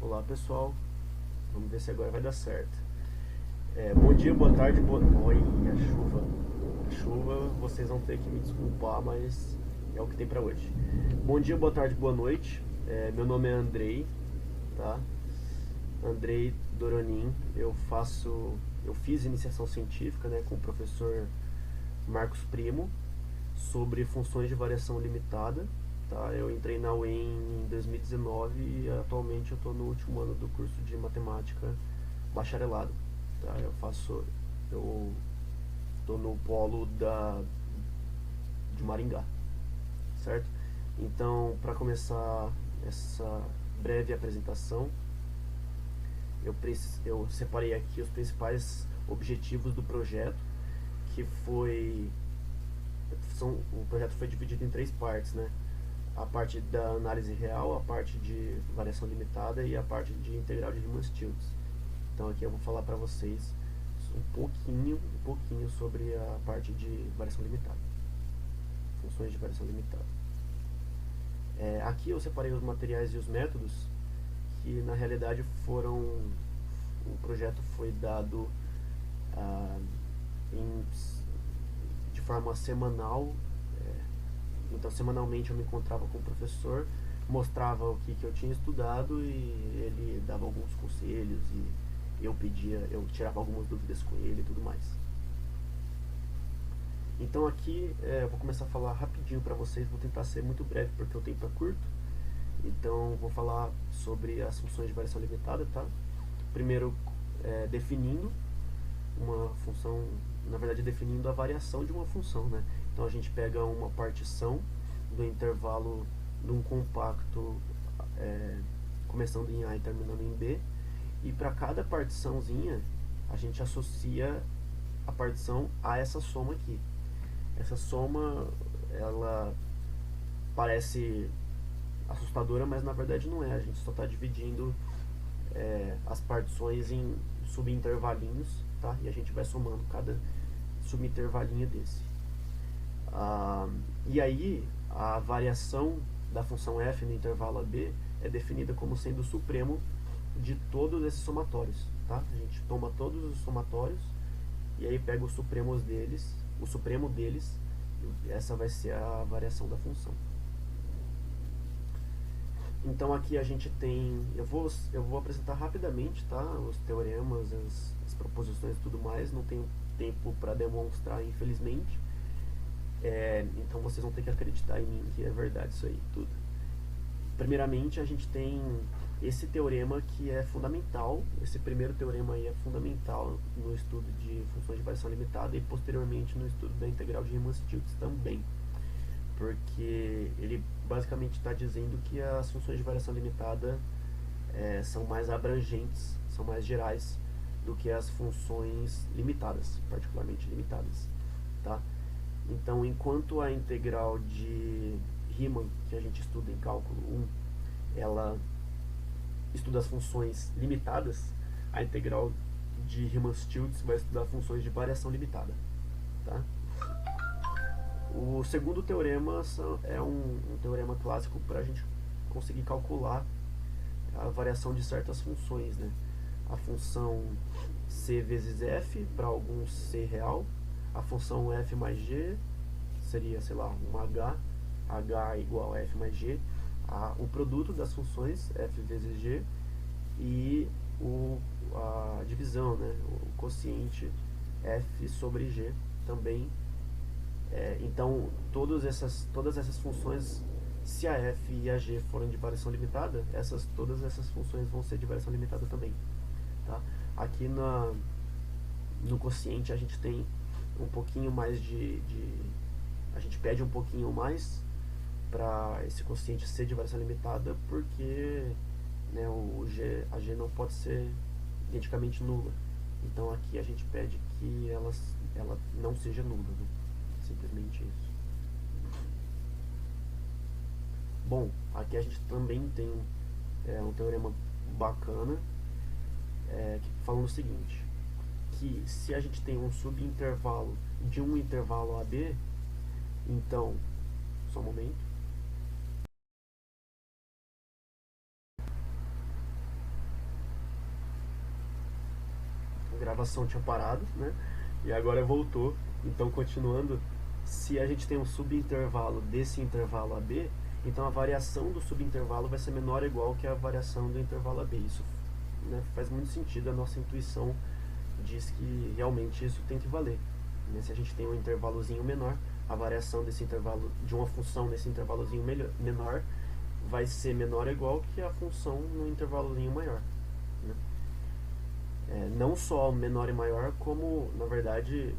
Olá pessoal, vamos ver se agora vai dar certo. Bom dia, boa tarde, boa noite. A chuva. A chuva, vocês vão ter que me desculpar, mas é o que tem pra hoje. Bom dia, boa tarde, boa noite. Meu nome é Andrei, tá? Andrei Doronin. Eu fiz iniciação científica, né, com o professor Marcos Primo sobre funções de variação limitada. Tá? Eu entrei na UEM em 2019 e atualmente eu estou no último ano do curso de matemática bacharelado. Tá? Eu estou no polo de Maringá, certo? Então, para começar essa breve apresentação, eu separei aqui os principais objetivos do projeto, que o projeto foi dividido em três partes, né? A parte da análise real, a parte de variação limitada e a parte de integral de Riemann-Stieltjes. Então aqui eu vou falar para vocês um pouquinho sobre a parte de variação limitada, funções de variação limitada. Aqui eu separei os materiais e os métodos que na realidade o projeto foi dado ah, em, de forma semanal. Então, semanalmente eu me encontrava com o professor, mostrava o que eu tinha estudado e ele dava alguns conselhos e eu tirava algumas dúvidas com ele e tudo mais. Então aqui eu vou começar a falar rapidinho para vocês, vou tentar ser muito breve porque o tempo é curto. Então vou falar sobre as funções de variação limitada, tá? Primeiro, definindo uma função, na verdade definindo a variação de uma função, né? Então a gente pega uma partição do intervalo de um compacto começando em A e terminando em B, e para cada partiçãozinha a gente associa a partição a essa soma aqui. Essa soma, ela parece assustadora, mas na verdade não é. A gente só está dividindo as partições em subintervalinhos, tá? E a gente vai somando cada subintervalinho desse. E aí, a variação da função f no intervalo AB é definida como sendo o supremo de todos esses somatórios, tá? A gente toma todos os somatórios e aí pega os supremos deles, o supremo deles, e essa vai ser a variação da função. Então aqui a gente tem, eu vou apresentar rapidamente, tá? Os teoremas, as proposições e tudo mais, não tenho tempo para demonstrar, infelizmente. Então vocês vão ter que acreditar em mim que é verdade isso aí tudo. Primeiramente a gente tem esse teorema que é fundamental, esse primeiro teorema aí é fundamental no estudo de funções de variação limitada e posteriormente no estudo da integral de Riemann-Stieltjes também, porque ele basicamente está dizendo que as funções de variação limitada são mais abrangentes, são mais gerais do que as funções limitadas, particularmente limitadas, tá? Então, enquanto a integral de Riemann, que a gente estuda em cálculo 1, ela estuda as funções limitadas, a integral de Riemann-Stieltjes vai estudar funções de variação limitada, tá? O segundo teorema é um teorema clássico para a gente conseguir calcular a variação de certas funções, né? A função c vezes f para algum c real, a função f mais g seria, sei lá, um h igual a f mais g, o produto das funções f vezes g e a divisão, né? O quociente f sobre g também. Então, todas essas funções, se a f e a g forem de variação limitada, todas essas funções vão ser de variação limitada também. Tá? Aqui no quociente a gente tem um pouquinho mais a gente pede um pouquinho mais para esse quociente ser de variação limitada, porque né, a g não pode ser identicamente nula. Então aqui a gente pede que ela não seja nula, né? Simplesmente isso. Bom, aqui a gente também tem um teorema bacana falando o seguinte, que se a gente tem um subintervalo de um intervalo AB, então, só um momento, gravação tinha parado, né? E agora voltou. Então, continuando, se a gente tem um subintervalo desse intervalo AB, então a variação do subintervalo vai ser menor ou igual que a variação do intervalo AB. Isso, né, faz muito sentido, a nossa intuição diz que realmente isso tem que valer, né? Se a gente tem um intervalozinho menor, a variação desse intervalo de uma função nesse intervalozinho menor vai ser menor ou igual que a função no intervalozinho maior, né? Não só menor e maior, como na verdade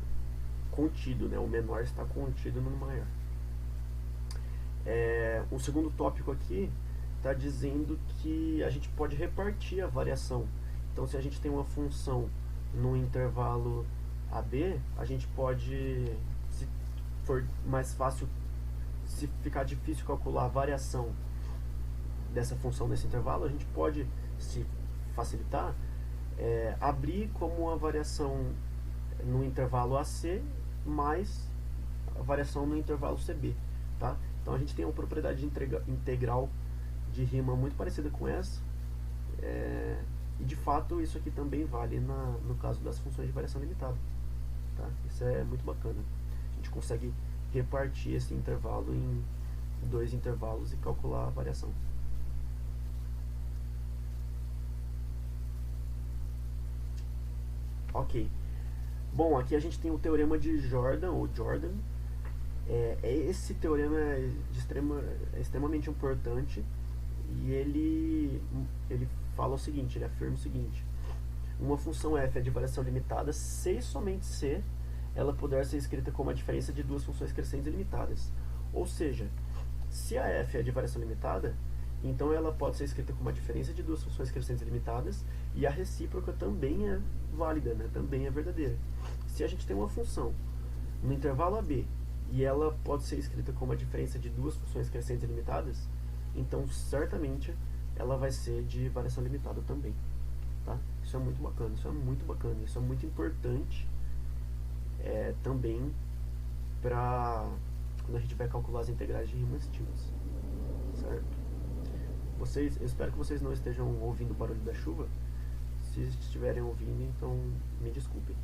contido, né? O menor está contido no maior. O segundo tópico aqui está dizendo que a gente pode repartir a variação. Então, se a gente tem uma função no intervalo AB, a gente pode, se for mais fácil, se ficar difícil calcular a variação dessa função nesse intervalo, a gente pode, se facilitar, abrir como uma variação no intervalo AC mais a variação no intervalo CB, tá? Então a gente tem uma propriedade integral de rima muito parecida com essa, e de fato isso aqui também vale no caso das funções de variação limitada, tá? Isso é muito bacana. A gente consegue repartir esse intervalo em dois intervalos e calcular a variação. Ok. Bom, aqui a gente tem o teorema de Jordan, ou Jordan. Esse teorema é extremamente importante, e ele fala o seguinte, ele afirma o seguinte: uma função f é de variação limitada se e somente se ela puder ser escrita como a diferença de duas funções crescentes ilimitadas. Ou seja, se a f é de variação limitada, então ela pode ser escrita como a diferença de duas funções crescentes ilimitadas, e a recíproca também é válida, né? Também é verdadeira. Se a gente tem uma função no intervalo AB e ela pode ser escrita como a diferença de duas funções crescentes ilimitadas, então certamente ela vai ser de variação limitada também, tá? Isso é muito bacana, isso é muito bacana, isso é muito importante também para quando a gente vai calcular as integrais de Riemann-Stieltjes, certo? Eu espero que vocês não estejam ouvindo o barulho da chuva. Se estiverem ouvindo, então me desculpem.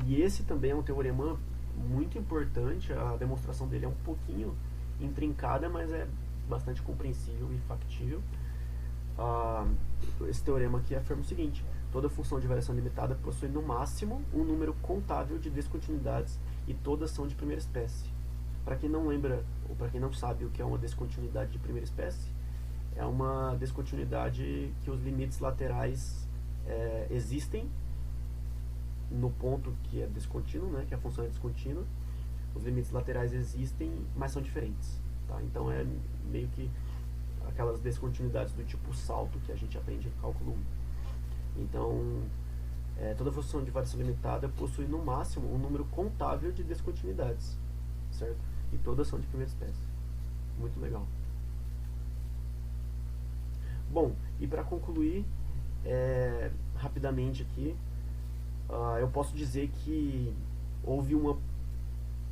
E esse também é um teorema muito importante. A demonstração dele é um pouquinho intrincada, mas é bastante compreensível e factível. Esse teorema aqui afirma o seguinte: toda função de variação limitada possui no máximo um número contável de descontinuidades e todas são de primeira espécie. Para quem não lembra, ou para quem não sabe o que é uma descontinuidade de primeira espécie, é uma descontinuidade que os limites laterais existem no ponto que é descontínuo, né, que a função é descontínua. Os limites laterais existem, mas são diferentes, tá? Então é meio que aquelas descontinuidades do tipo salto que a gente aprende em cálculo 1. Então, toda função de variação limitada possui no máximo um número contável de descontinuidades, certo? E todas são de primeira espécie. Muito legal. Bom, e para concluir rapidamente aqui, eu posso dizer que houve uma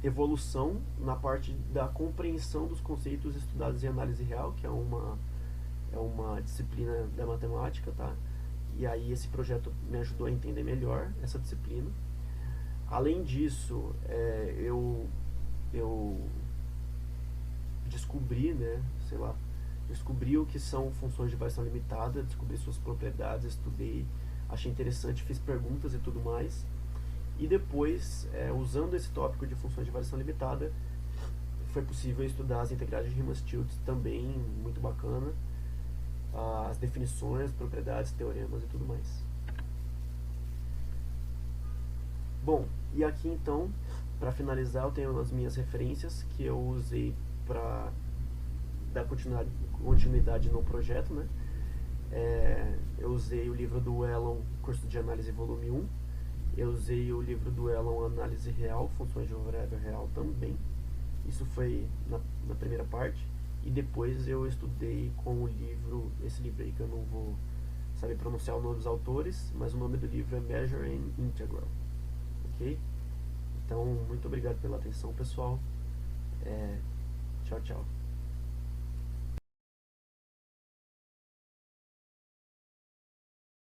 evolução na parte da compreensão dos conceitos estudados em análise real, que é uma disciplina da matemática, tá? E aí esse projeto me ajudou a entender melhor essa disciplina. Além disso, eu descobri, né, descobri o que são funções de variação limitada, descobri suas propriedades, estudei, achei interessante, fiz perguntas e tudo mais. E depois, usando esse tópico de funções de variação limitada, foi possível estudar as integrais de Riemann-Stieltjes também, muito bacana, as definições, propriedades, teoremas e tudo mais. Bom, e aqui então, para finalizar, eu tenho as minhas referências que eu usei para dar continuidade no projeto, né? Eu usei o livro do Elon, Curso de Análise Volume 1. Eu usei o livro do Elon, Análise Real, Funções de uma Variável Real também. Isso foi na primeira parte. E depois eu estudei com o livro, esse livro aí que eu não vou saber pronunciar o nome dos autores, mas o nome do livro é Measure and Integral. Ok? Então, muito obrigado pela atenção, pessoal. Tchau, tchau.